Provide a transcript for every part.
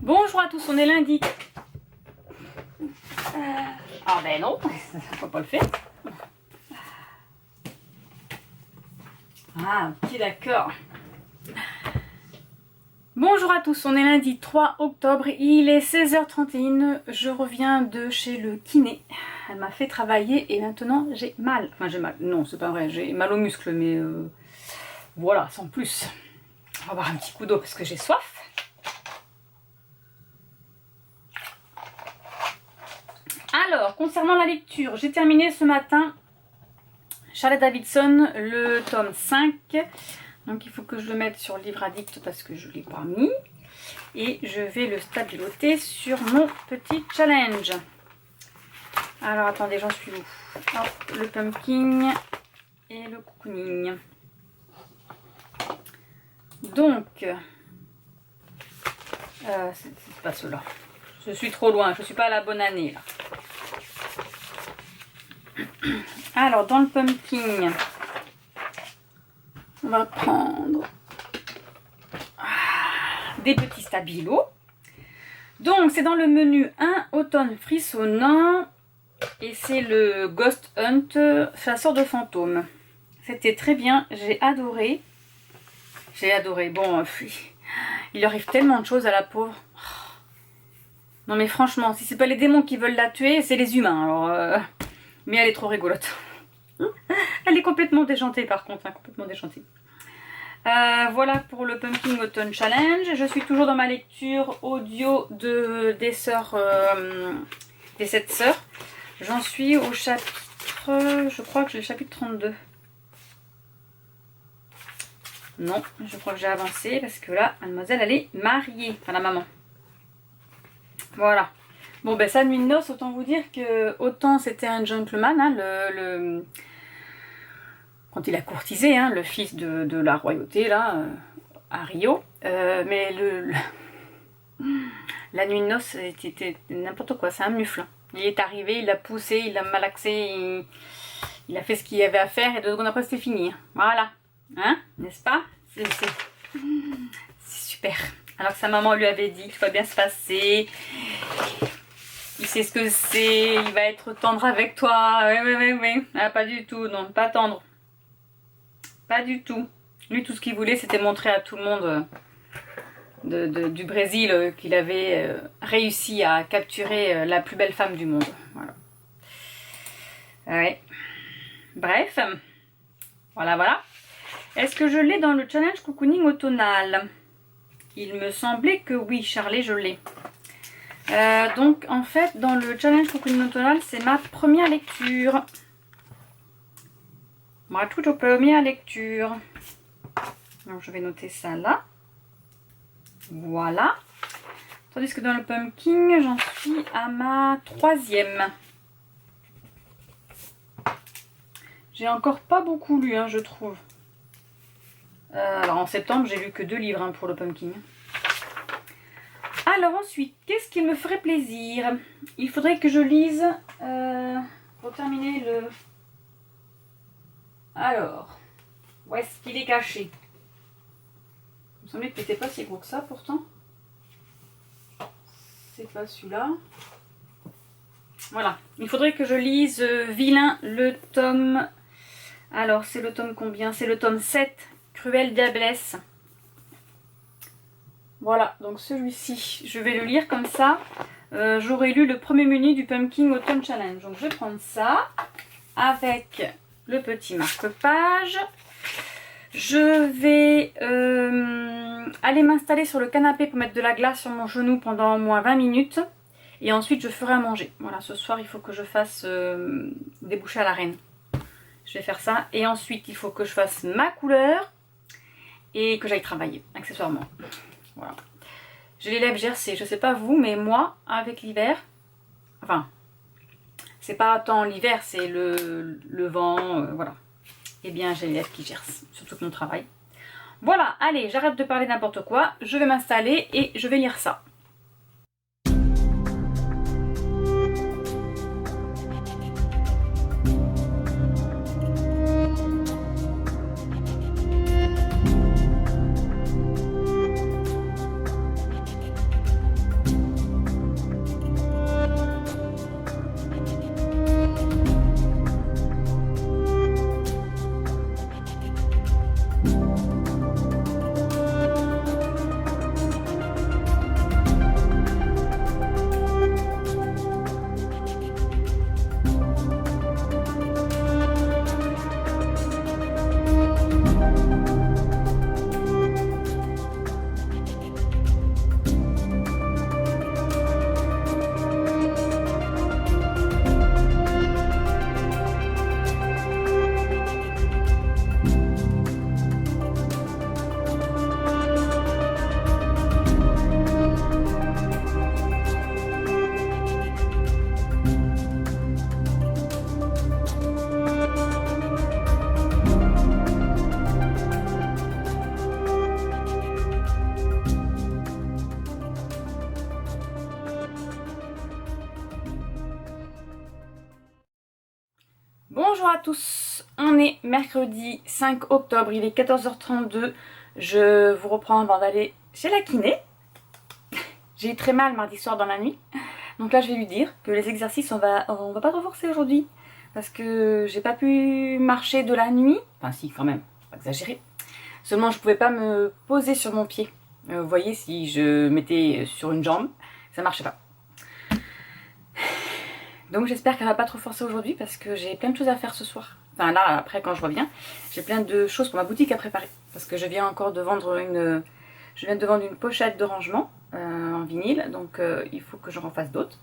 Bonjour à tous, on est lundi. Ah ben non, faut pas le faire. Ah ok, d'accord. Bonjour à tous, on est lundi 3 octobre, il est 16h31, je reviens de chez le kiné. Elle m'a fait travailler et maintenant j'ai mal. Enfin j'ai mal, non c'est pas vrai, j'ai mal aux muscles mais voilà, sans plus. On va boire un petit coup d'eau parce que j'ai soif. Alors, concernant la lecture, j'ai terminé ce matin Charlotte Davidson, le tome 5. Donc il faut que je le mette sur Livre Addict parce que je ne l'ai pas mis. Et je vais le stabiloter sur mon petit challenge. Alors attendez, j'en suis où? Hop, le pumpkin et le cocooning. Donc, c'est pas cela. Je suis trop loin, je ne suis pas à la bonne année là. Alors, dans le pumpkin, on va prendre des petits stabilos. Donc, c'est dans le menu 1, automne frissonnant. Et c'est le Ghost Hunt, chasseur de fantômes. C'était très bien, j'ai adoré. J'ai adoré. Bon, il lui arrive tellement de choses à la pauvre. Non mais franchement, si c'est pas les démons qui veulent la tuer, c'est les humains. Alors, mais elle est trop rigolote. Elle est complètement déjantée par contre, hein, complètement déjantée. Voilà pour le Pumpkin Autumn Challenge. Je suis toujours dans ma lecture audio des 7 sœurs. J'en suis au chapitre, je crois que j'ai le chapitre 32. Non, je crois que j'ai avancé parce que là, mademoiselle, elle est mariée. Enfin, la maman. Voilà. Bon, ben, sa nuit de noces, autant vous dire que autant c'était un gentleman, hein, quand il a courtisé, hein, le fils de la royauté, là, à Rio. Mais la nuit de noces, c'était n'importe quoi, c'est un mufle. Il est arrivé, il l'a poussé, il l'a malaxé, il a fait ce qu'il y avait à faire et 2 secondes après, c'était fini. Voilà. Hein, n'est-ce pas? C'est super. Alors que sa maman lui avait dit qu'il va bien se passer. Il sait ce que c'est, il va être tendre avec toi. Oui. Ah, pas du tout, non, pas tendre. Pas du tout. Lui, tout ce qu'il voulait, c'était montrer à tout le monde du Brésil qu'il avait réussi à capturer la plus belle femme du monde. Voilà. Ouais. Bref. Voilà. Est-ce que je l'ai dans le challenge cocooning automnal? Il me semblait que oui, Charlie, je l'ai. Donc, en fait, dans le challenge cocooning automnal, c'est ma première lecture. Ma toute première lecture. Donc, je vais noter ça là. Voilà. Tandis que dans le pumpkin, j'en suis à ma 3e. J'ai encore pas beaucoup lu, hein, je trouve. Alors en septembre, j'ai lu que 2 livres hein, pour le pumpkin. Alors ensuite, qu'est-ce qui me ferait plaisir? Il faudrait que je lise, pour terminer le... Alors, où est-ce qu'il est caché? Il me semblait que c'était pas si gros que ça pourtant. C'est pas celui-là. Voilà, il faudrait que je lise Vilain, le tome... Alors, c'est le tome combien? C'est le tome 7. Cruelle Diablesse. Voilà, donc celui-ci, je vais le lire comme ça. J'aurais lu le premier menu du Pumpkin Autumn Challenge. Donc je vais prendre ça avec le petit marque-page. Je vais aller m'installer sur le canapé pour mettre de la glace sur mon genou pendant au moins 20 minutes. Et ensuite, je ferai à manger. Voilà, ce soir, il faut que je fasse des bouchées à la reine. Je vais faire ça. Et ensuite, il faut que je fasse ma couleur. Et que j'aille travailler, accessoirement. Voilà. J'ai les lèvres gercées, je sais pas vous, mais moi, avec l'hiver, enfin, c'est pas tant l'hiver, c'est le vent, voilà. Eh bien, j'ai les lèvres qui gercent, surtout que mon travail. Voilà, allez, j'arrête de parler n'importe quoi, je vais m'installer et je vais lire ça. Bonjour à tous, on est mercredi 5 octobre, il est 14h32. Je vous reprends avant d'aller chez la kiné. J'ai eu très mal mardi soir dans la nuit. Donc là je vais lui dire que les exercices on va pas trop forcer aujourd'hui. Parce que j'ai pas pu marcher de la nuit. Enfin si quand même, pas exagérer. Seulement je pouvais pas me poser sur mon pied. Vous voyez, si je mettais sur une jambe, ça marchait pas. Donc j'espère qu'elle va pas trop forcer aujourd'hui parce que j'ai plein de choses à faire ce soir. Enfin là, après quand je reviens, j'ai plein de choses pour ma boutique à préparer. Parce que je viens encore de vendre une... Je viens de vendre une pochette de rangement en vinyle. Donc il faut que j'en refasse d'autres.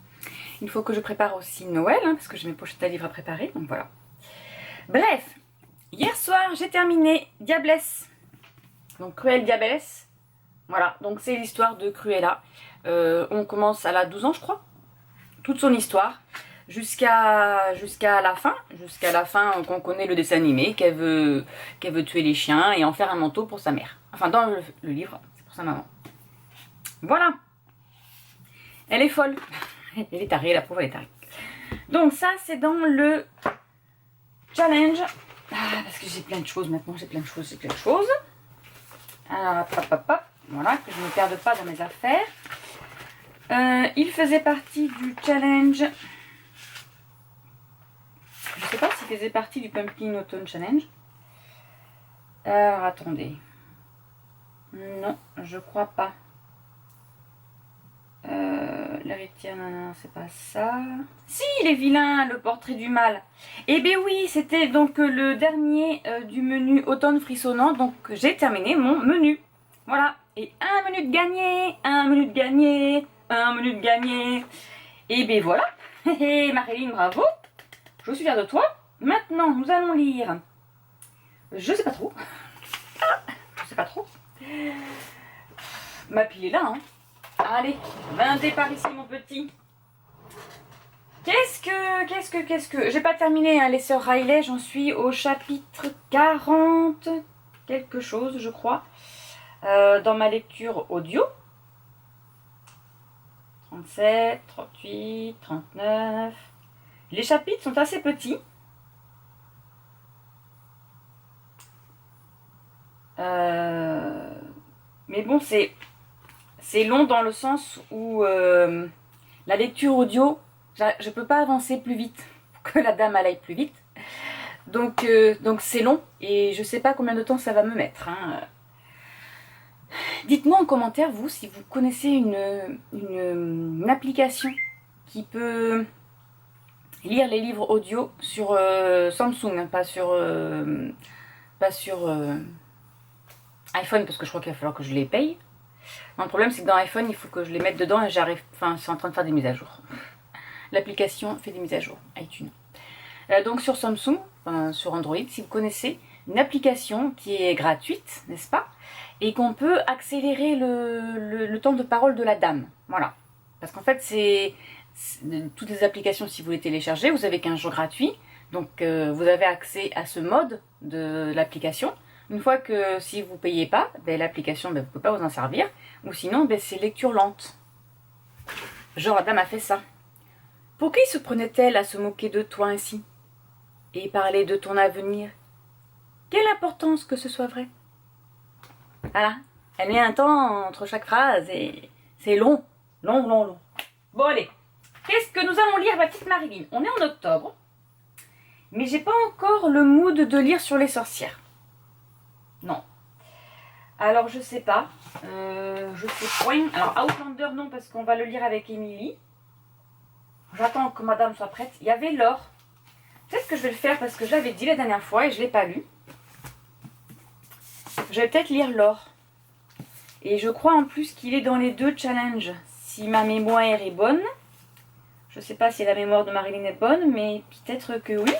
Il faut que je prépare aussi Noël, hein, parce que j'ai mes pochettes à livres à préparer. Donc voilà. Bref, hier soir j'ai terminé Diablesse. Donc Cruella Diablesse. Voilà, donc c'est l'histoire de Cruella. On commence, elle a 12 ans je crois. Toute son histoire. Jusqu'à la fin qu'on connaît le dessin animé, qu'elle veut tuer les chiens et en faire un manteau pour sa mère. Enfin dans le livre, c'est pour sa maman. Voilà. Elle est folle. Elle est tarée, la pauvre elle est tarée. Donc ça c'est dans le challenge. Parce que j'ai plein de choses maintenant, j'ai plein de choses. Alors hop, voilà, que je ne me perde pas dans mes affaires. Il faisait partie du challenge. Je sais pas s'il faisait partie du Pumpkin Autumn Challenge. Alors attendez. Non, je crois pas. L'héritière, non, c'est pas ça. Si, les vilains, le portrait du mal. Eh bien oui, c'était donc le dernier du menu automne frissonnant. Donc j'ai terminé mon menu. Voilà. Et un menu de gagné, un menu de gagné, un menu de gagné. Et bien voilà. Marilyn, bravo. Je suis fière de toi. Maintenant, nous allons lire. Je sais pas trop. Je sais pas trop. Ma pile est là, hein. Allez, un départ ici, mon petit. Qu'est-ce que... J'ai pas terminé, hein, les sœurs Riley. J'en suis au chapitre 40. Quelque chose, je crois. Dans ma lecture audio. 37, 38, 39... Les chapitres sont assez petits. Mais bon, c'est long dans le sens où la lecture audio, je peux pas avancer plus vite pour que la dame aille plus vite. Donc c'est long et je sais pas combien de temps ça va me mettre. Hein. Dites-moi en commentaire, vous, si vous connaissez une application qui peut... lire les livres audio sur Samsung, hein, pas sur iPhone, parce que je crois qu'il va falloir que je les paye. Non, le problème c'est que dans iPhone il faut que je les mette dedans et j'arrive, enfin c'est en train de faire des mises à jour. L'application fait des mises à jour, iTunes. Donc sur Samsung, sur Android, si vous connaissez une application qui est gratuite, n'est-ce pas, et qu'on peut accélérer le temps de parole de la dame. Voilà. Parce qu'en fait c'est... toutes les applications, si vous les téléchargez, vous avez 15 jours gratuits. Donc vous avez accès à ce mode de l'application. Une fois que si vous ne payez pas, ben, l'application, ben, vous ne pouvez pas vous en servir. Ou sinon, ben, c'est lecture lente. Genre, la dame a fait ça. Pour qui se prenait-elle à se moquer de toi ainsi et parler de ton avenir? Quelle importance que ce soit vrai. Voilà. Elle met un temps entre chaque phrase et c'est long. Long. Bon, allez. Qu'est-ce que nous allons lire, ma petite Marilyn? On est en octobre, mais j'ai pas encore le mood de lire sur les sorcières. Non. Alors, je sais pas. Je sais point. Alors, Outlander, non, parce qu'on va le lire avec Émilie. J'attends que madame soit prête. Il y avait l'or. Peut-être que je vais le faire parce que je l'avais dit la dernière fois et je ne l'ai pas lu. Je vais peut-être lire l'or. Et je crois en plus qu'il est dans les deux challenges. Si ma mémoire est bonne. Je sais pas si la mémoire de Marilyn est bonne, mais peut-être que oui.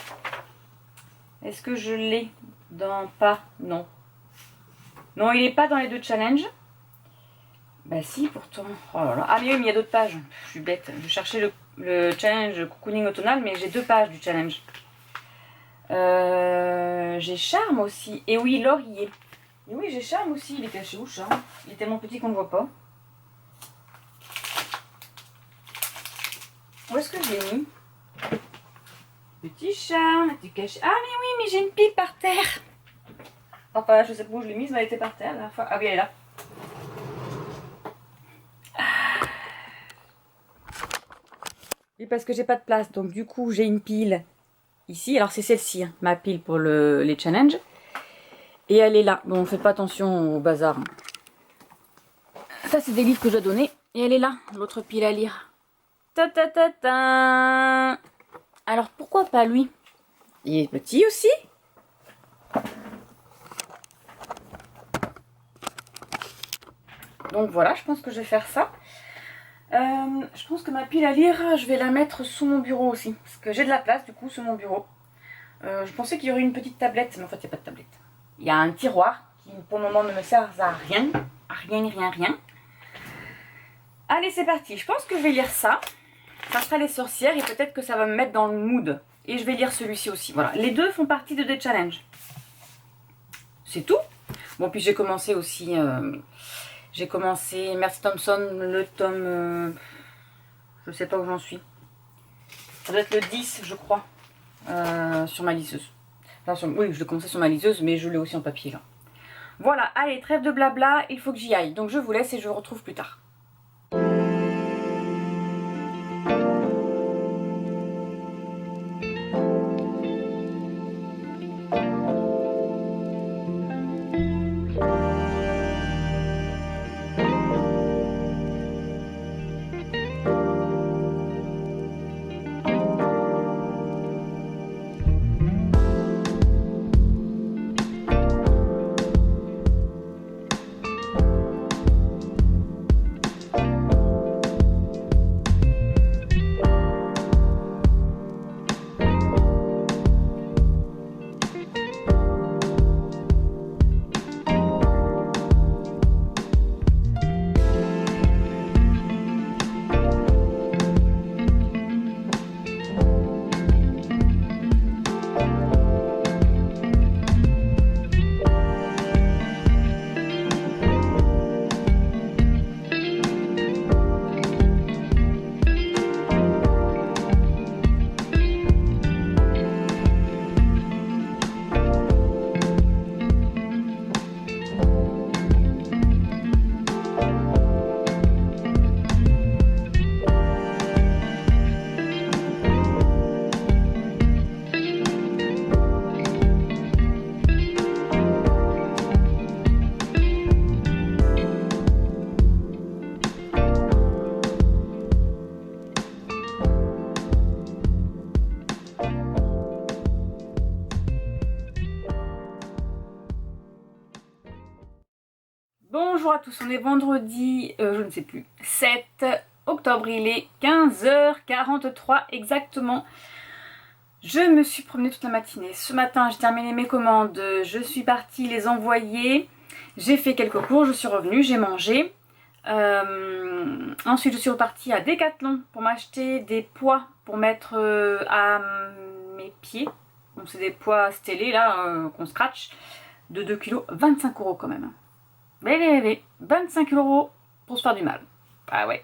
Est-ce que je l'ai dans pas? Non. Non, il n'est pas dans les deux challenges. Bah si, pourtant. Oh là là. Ah mais oui, mais il y a d'autres pages. Je suis bête. Je cherchais le challenge cocooning automnal, mais j'ai 2 pages du challenge. J'ai Charme aussi. Et oui, l'or y est. Et oui, j'ai Charme aussi. Il est caché où, Charme? Il est tellement petit qu'on ne voit pas. Où est-ce que je l'ai mis? Petit chat, tu caches. Ah mais oui, mais j'ai une pipe par terre. Enfin, je sais pas où je l'ai mise, mais elle était par terre la dernière fois. Ah oui, elle est là. Oui, parce que j'ai pas de place, donc du coup j'ai une pile ici. Alors c'est celle-ci, hein, ma pile pour les challenges. Et elle est là. Bon, faites pas attention au bazar. Ça, c'est des livres que je dois donner. Et elle est là, l'autre pile à lire. Ta ta ta ta. Alors pourquoi pas lui? Il est petit aussi. Donc voilà, je pense que je vais faire ça. Je pense que ma pile à lire, je vais la mettre sous mon bureau aussi. Parce que j'ai de la place du coup sous mon bureau. Je pensais qu'il y aurait une petite tablette, mais en fait il n'y a pas de tablette. Il y a un tiroir qui pour le moment ne me sert à rien. À rien. Allez, c'est parti. Je pense que je vais lire ça. Ça sera les sorcières et peut-être que ça va me mettre dans le mood. Et je vais lire celui-ci aussi. Voilà, les deux font partie de des challenges. C'est tout. Bon, puis j'ai commencé aussi... j'ai commencé Merci Thompson, le tome... je sais pas où j'en suis. Ça doit être le 10, je crois. Sur ma liseuse. Enfin, oui, je l'ai commencé sur ma liseuse, mais je l'ai aussi en papier, là. Voilà, allez, trêve de blabla, il faut que j'y aille. Donc je vous laisse et je vous retrouve plus tard. Bonjour à tous, on est vendredi, je ne sais plus, 7 octobre, il est 15h43 exactement. Je me suis promenée toute la matinée. Ce matin, j'ai terminé mes commandes, je suis partie les envoyer, j'ai fait quelques cours, je suis revenue, j'ai mangé. Ensuite, je suis repartie à Decathlon pour m'acheter des poids pour mettre à mes pieds. Donc, c'est des poids stélés là, qu'on scratch, de 2 kg, 25 € quand même. 25 € pour se faire du mal. Ah ouais.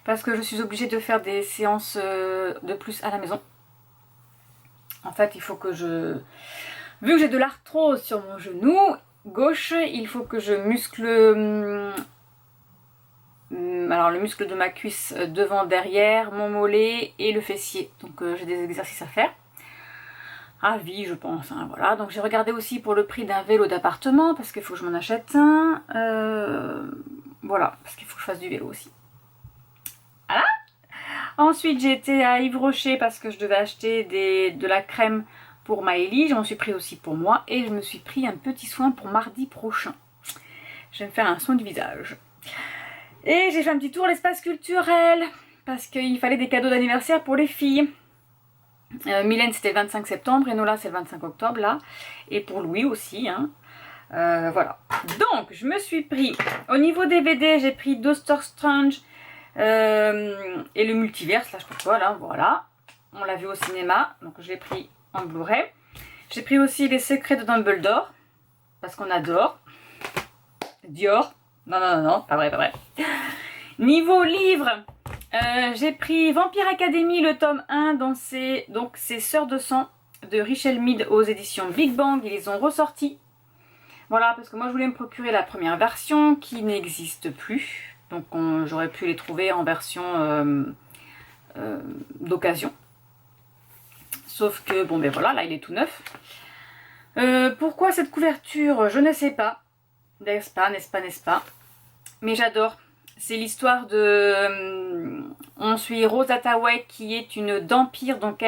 Parce que je suis obligée de faire des séances de plus à la maison. En fait, il faut que je... Vu que j'ai de l'arthrose sur mon genou gauche, il faut que je muscle... alors le muscle de ma cuisse devant, derrière, mon mollet et le fessier. Donc j'ai des exercices à faire. À vie, je pense, hein, voilà. Donc j'ai regardé aussi pour le prix d'un vélo d'appartement, parce qu'il faut que je m'en achète un. Voilà, parce qu'il faut que je fasse du vélo aussi. Voilà. Ensuite, j'ai été à Yves Rocher, parce que je devais acheter de la crème pour Maëlie. J'en suis pris aussi pour moi, et je me suis pris un petit soin pour mardi prochain. Je vais me faire un soin du visage. Et j'ai fait un petit tour à l'espace culturel, parce qu'il fallait des cadeaux d'anniversaire pour les filles. Mylène c'était le 25 septembre et Nola c'est le 25 octobre là, et pour Louis aussi, hein. Voilà, donc je me suis pris au niveau DVD, j'ai pris Doctor Strange et le multiverse, là je sais pas quoi là, voilà, on l'a vu au cinéma, donc je l'ai pris en Blu-ray. J'ai pris aussi Les Secrets de Dumbledore parce qu'on adore Dior, non, pas vrai. Niveau livre, J'ai pris Vampire Academy, le tome 1, donc c'est Sœurs de sang de Richelle Mead aux éditions Big Bang. Ils les ont ressortis. Voilà, parce que moi je voulais me procurer la première version qui n'existe plus. Donc j'aurais pu les trouver en version d'occasion. Sauf que, bon ben voilà, là il est tout neuf. Pourquoi cette couverture? Je ne sais pas. N'est-ce pas, n'est-ce pas, n'est-ce pas? Mais j'adore. C'est l'histoire de... on suit Rose Hathaway qui est une vampire, donc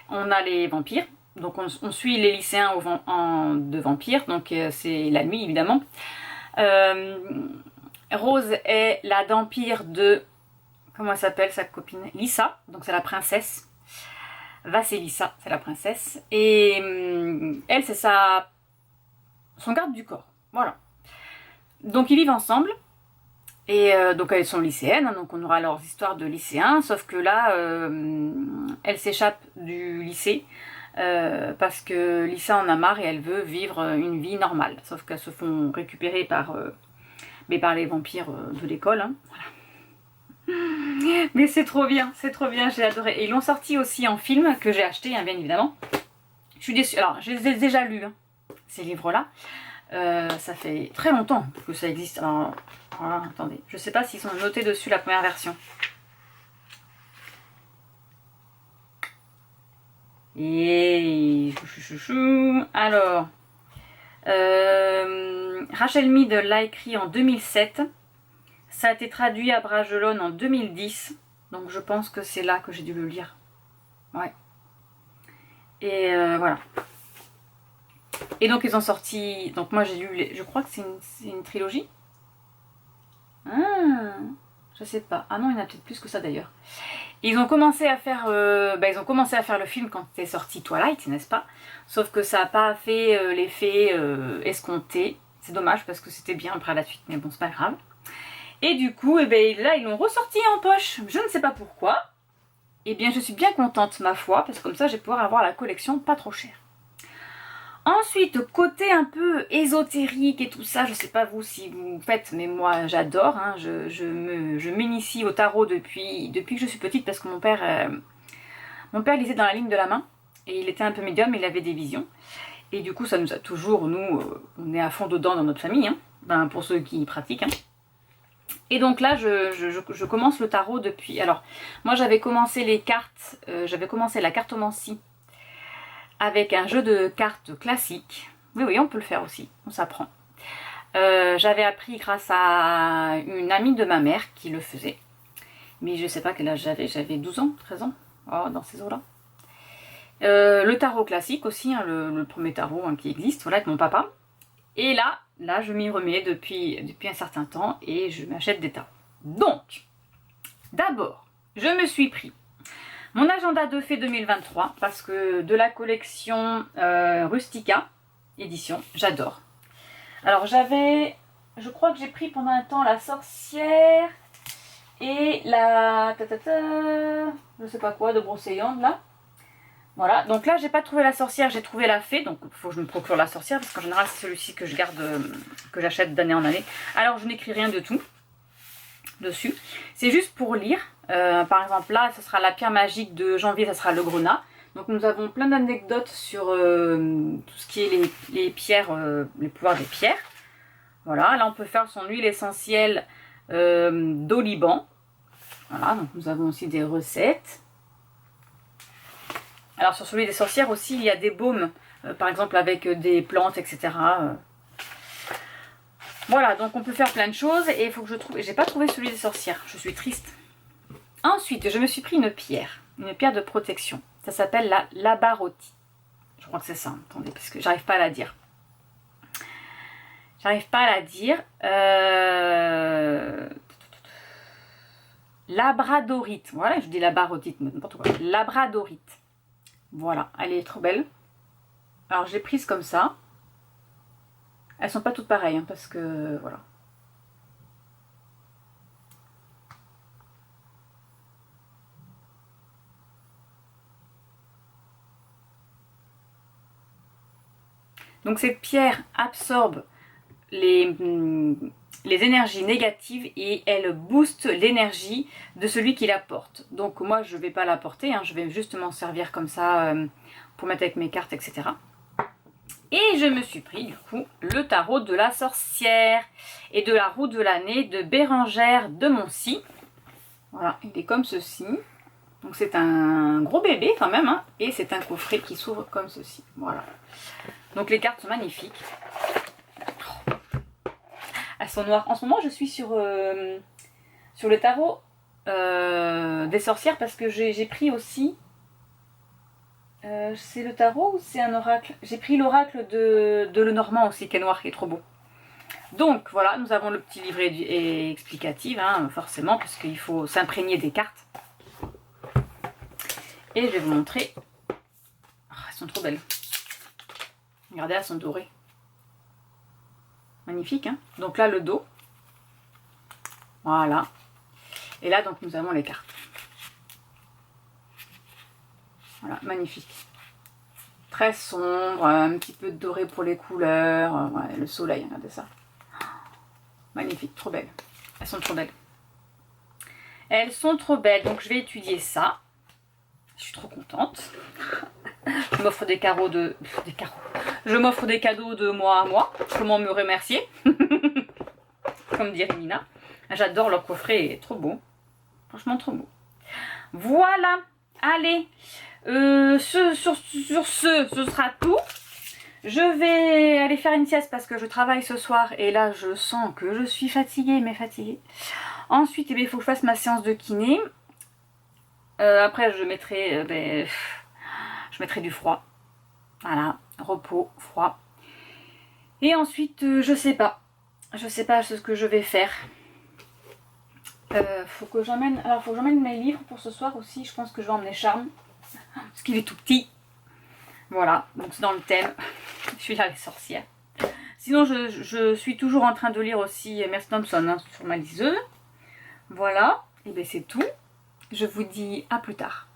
on a les vampires. Donc on suit les lycéens de vampires, donc c'est la nuit évidemment. Rose est la vampire de... comment elle s'appelle sa copine? Lisa, donc c'est la princesse. Vasilissa, c'est la princesse. Et elle, c'est son garde du corps. Voilà. Donc ils vivent ensemble. Et donc elles sont lycéennes, hein, donc on aura leurs histoires de lycéens, sauf que là, elle s'échappe du lycée parce que Lisa en a marre et elle veut vivre une vie normale. Sauf qu'elles se font récupérer par les vampires de l'école. Hein, voilà. Mais c'est trop bien, j'ai adoré. Et ils l'ont sorti aussi en film que j'ai acheté, hein, bien évidemment. Je suis déçue. Alors, je les ai déjà lus, hein, ces livres-là. Ça fait très longtemps que ça existe. Alors, voilà, attendez. Je sais pas s'ils sont notés dessus la première version. Et chouchou. Alors, Rachel Mead l'a écrit en 2007. Ça a été traduit à Bragelonne en 2010. Donc je pense que c'est là que j'ai dû le lire. Ouais. Et voilà. Et donc ils ont sorti... donc moi j'ai lu... je crois que c'est une trilogie. Ah, je sais pas. Ah non, il y en a peut-être plus que ça d'ailleurs. Ils ont commencé à faire le film quand c'est sorti Twilight, n'est-ce pas? Sauf que ça n'a pas fait l'effet escompté. C'est dommage parce que c'était bien après la suite, mais bon, c'est pas grave. Et du coup, là, ils l'ont ressorti en poche. Je ne sais pas pourquoi. Eh bien, je suis bien contente, ma foi, parce que comme ça, je vais pouvoir avoir la collection pas trop chère. Ensuite, côté un peu ésotérique et tout ça, je sais pas vous si vous faites, mais moi j'adore. Hein, je m'initie au tarot depuis que je suis petite parce que mon père lisait dans la ligne de la main et il était un peu médium, il avait des visions. Et du coup, ça nous a toujours, nous, on est à fond dedans dans notre famille, hein, ben, pour ceux qui pratiquent. Hein. Et donc là, je commence le tarot depuis... alors, moi j'avais commencé les cartes, j'avais commencé la cartomancie avec un jeu de cartes classique. Oui, on peut le faire aussi, on s'apprend. J'avais appris grâce à une amie de ma mère qui le faisait. Mais je sais pas quel âge j'avais 12 ans, 13 ans, oh, dans ces eaux-là. Le tarot classique aussi, hein, le premier tarot hein, qui existe, voilà, avec mon papa. Et là je m'y remets depuis un certain temps et je m'achète des tarots. Donc, d'abord, je me suis pris mon agenda de fée 2023 parce que de la collection Rustica édition, j'adore. Alors je crois que j'ai pris pendant un temps la sorcière et la je sais pas quoi de Brocéliande là. Voilà, donc là j'ai pas trouvé la sorcière, j'ai trouvé la fée, donc il faut que je me procure la sorcière parce qu'en général c'est celui-ci que je garde, que j'achète d'année en année. Alors je n'écris rien de tout dessus, c'est juste pour lire. Par exemple là ce sera la pierre magique de janvier, ça sera le grenat. Donc nous avons plein d'anecdotes sur tout ce qui est les pierres, les pouvoirs des pierres. Voilà, là on peut faire son huile essentielle d'oliban. Voilà, donc nous avons aussi des recettes. Alors sur celui des sorcières aussi, il y a des baumes, par exemple avec des plantes, etc. Voilà, donc on peut faire plein de choses et il faut que je trouve... j'ai pas trouvé celui des sorcières, je suis triste. Ensuite, je me suis pris une pierre de protection. Ça s'appelle la labarotite. Je crois que c'est ça, attendez, parce que j'arrive pas à la dire. Labradorite. Voilà, je dis labarotite, n'importe quoi. Labradorite. Voilà, elle est trop belle. Alors, j'ai prise comme ça. Elles sont pas toutes pareilles, hein, parce que, voilà. Donc cette pierre absorbe les les énergies négatives et elle booste l'énergie de celui qui la porte. Donc moi je ne vais pas la porter, hein, je vais juste m'en servir comme ça pour mettre avec mes cartes, etc. Et je me suis pris du coup le tarot de la sorcière et de la roue de l'année de Bérengère de Moncy. Voilà, il est comme ceci. Donc c'est un gros bébé quand même, hein, et c'est un coffret qui s'ouvre comme ceci. Voilà. Donc les cartes sont magnifiques. Elles sont noires. En ce moment je suis sur le tarot des sorcières parce que j'ai pris aussi... c'est le tarot ou c'est un oracle? J'ai pris l'oracle de Lenormand aussi qui est noir, qui est trop beau. Donc voilà, nous avons le petit livret explicatif, hein, forcément, parce qu'il faut s'imprégner des cartes. Et je vais vous montrer. Oh, elles sont trop belles. Regardez, elles sont dorées. Magnifique, hein. Donc là, le dos. Voilà. Et là, donc, nous avons les cartes. Voilà, magnifique. Très sombre, un petit peu de doré pour les couleurs. Ouais, le soleil, regardez ça. Magnifique, trop belles. Elles sont trop belles. Elles sont trop belles, donc je vais étudier ça. Je suis trop contente. Je m'offre des carreaux de... Des carreaux. Je m'offre des cadeaux de moi à moi. Comment me remercier? Comme dirait Nina. J'adore leur coffret, il est trop beau. Franchement, trop beau. Voilà. Allez. Sur ce sera tout. Je vais aller faire une sieste parce que je travaille ce soir. Et là, je sens que je suis fatiguée, mais fatiguée. Ensuite, il faut que je fasse ma séance de kiné. Après, je mettrai du froid. Voilà, repos, froid. Et ensuite, je sais pas. Je sais pas ce que je vais faire. Faut que j'emmène mes livres pour ce soir aussi. Je pense que je vais emmener Charme. Parce qu'il est tout petit. Voilà, donc c'est dans le thème. Je suis là les sorcières. Sinon, je suis toujours en train de lire aussi Merce Thompson, hein, sur ma liseuse. Voilà, et bien c'est tout. Je vous dis à plus tard.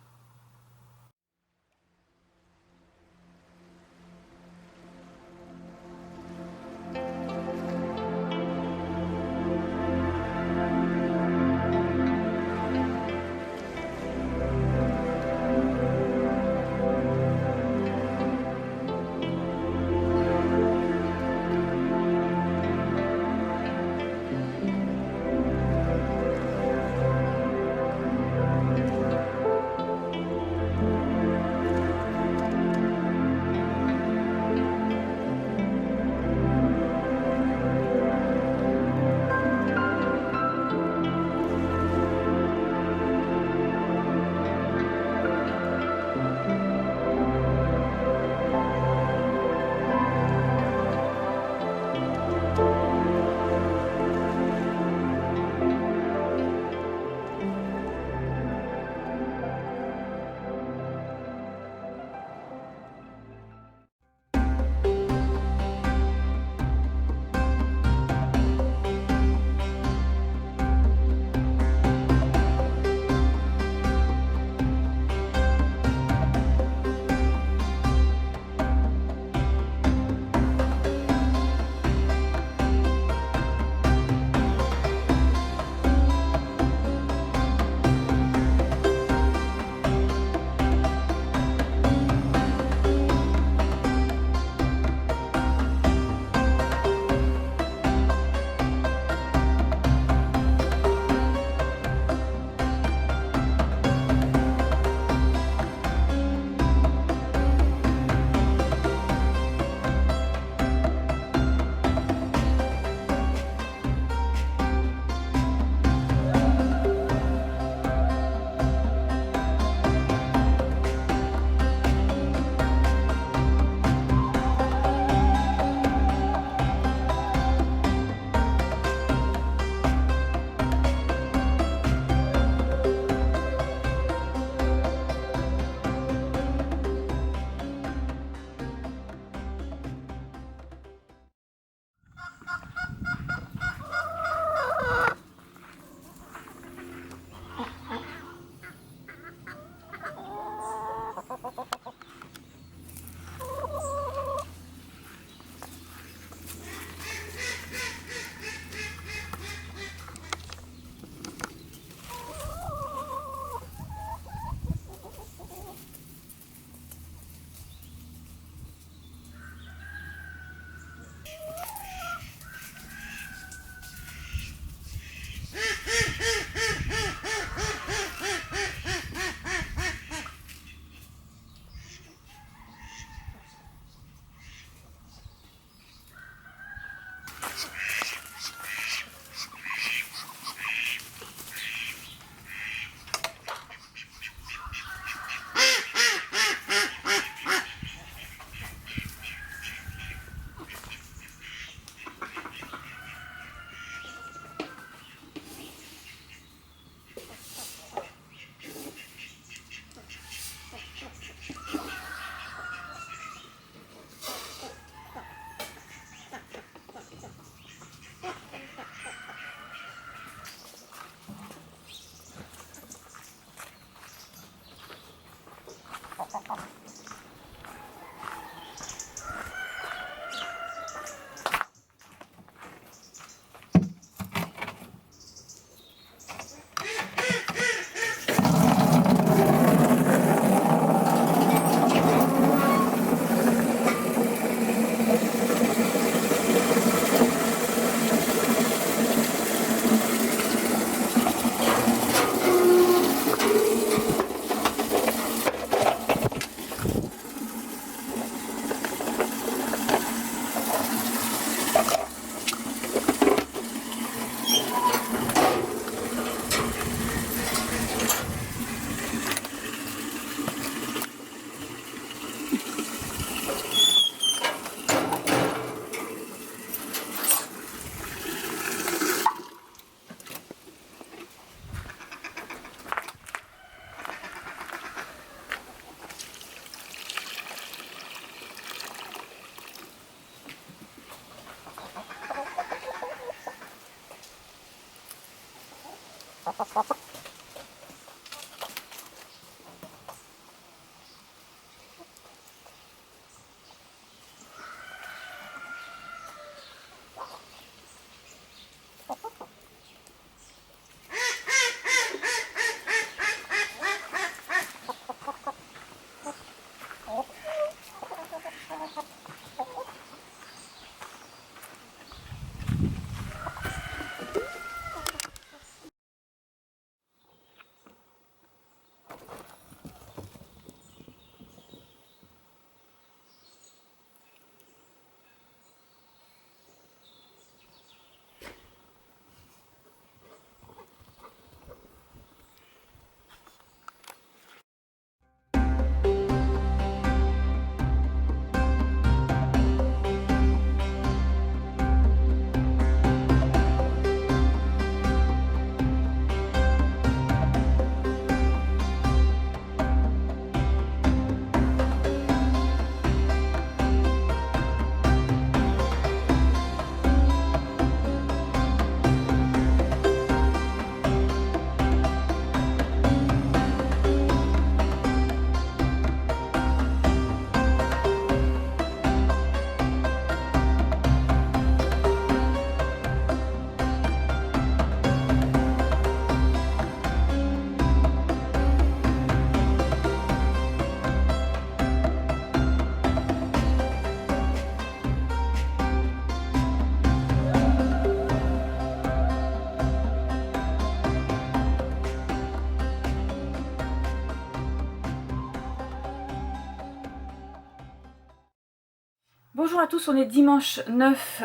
Bonjour à tous, on est dimanche 9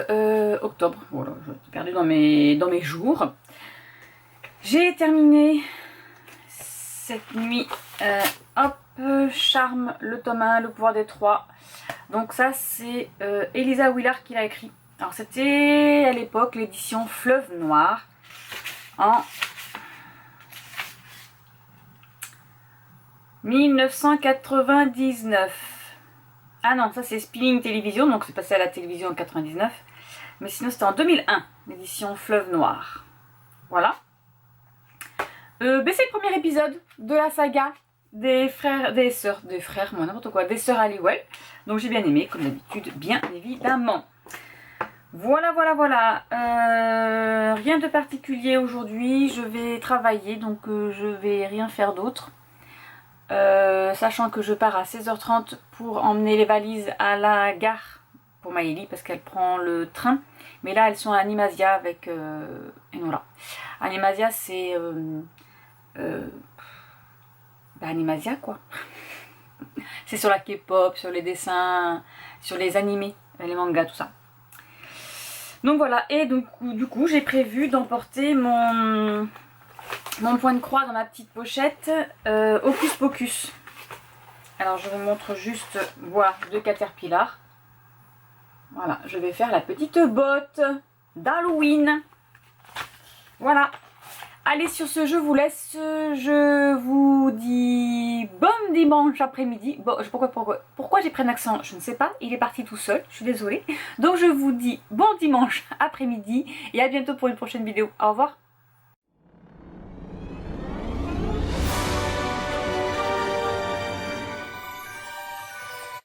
octobre. Voilà, je suis perdue dans mes jours. J'ai terminé cette nuit. Hop, Charme, le tome 1, le pouvoir des trois. Donc ça c'est Elisa Willard qui l'a écrit. Alors c'était à l'époque l'édition Fleuve Noir en 1999. Ah non, ça c'est Spinning Télévision, donc c'est passé à la télévision en 99. Mais sinon c'était en 2001, l'édition Fleuve Noir. Voilà. C'est le premier épisode de la saga des sœurs, moi n'importe quoi, des sœurs Halliwell. Donc j'ai bien aimé, comme d'habitude, bien évidemment. Voilà. Rien de particulier aujourd'hui, je vais travailler, donc je vais rien faire d'autre. Sachant que je pars à 16h30 pour emmener les valises à la gare pour Maëlie parce qu'elle prend le train. Mais là elles sont à Animasia avec Enola. Animasia c'est Animasia quoi. C'est sur la K-pop, sur les dessins, sur les animés, les mangas, tout ça. Donc voilà, et donc du coup j'ai prévu d'emporter mon point de croix dans ma petite pochette Hocus Pocus. Alors je vous montre juste, voilà, deux Caterpillar. Voilà, je vais faire la petite botte d'Halloween. Voilà. Allez, sur ce, je vous laisse. Je vous dis bon dimanche après-midi. Bon, pourquoi j'ai pris un accent, je ne sais pas. Il est parti tout seul, je suis désolée. Donc je vous dis bon dimanche après-midi et à bientôt pour une prochaine vidéo. Au revoir.